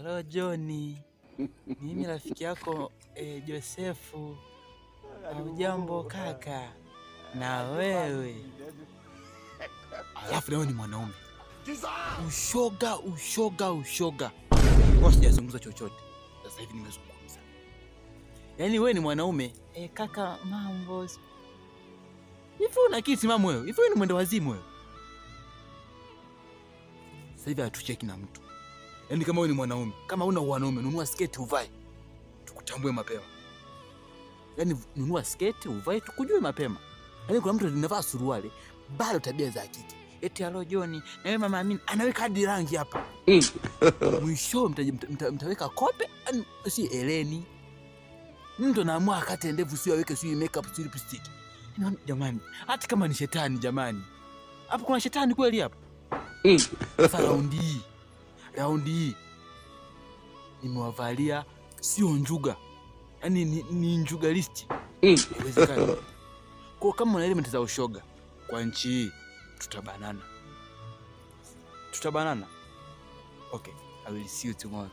Halo Johnny, mimi rafiki yako Josefu. Hujambo kaka? Na wewe? Alafu leo ni mwanaume. Ushoga. Kwa sijazungumza chochote. Sasa hivi nimezungumza. Yaani wewe ni mwanaume. Kaka mambo. Hivi una kiti mama wewe? Hivi ni mwendo wazimu wewe? Sasa hivi hatucheki na mtu. Yaani kama wewe ni mwanaume, kama una wanaume, nunua sketi uvae. Tukutambue mapema. Yaani nunua sketi uvae tukujue mapema. Yaani kuna mtu anavaa suruali, bado tabia za kike. Eti halo Johnny, na wewe mama Amini anaweka hadi rangi hapa. Mwisho mtaweka kope, si Eleni. Mtu anaamua akate ndevu sio aweke sio makeup sio lipstick. Jamani, hata kama ni shetani jamani. Hapo kuna shetani kweli hapo? Sasa raundi hii nimewavalia sio njuga. Yaani ni njuga listi. Inawezekana. Kwa kama una element za ushoga kwa nchi hii tutabanana. Okay, I will see you tomorrow.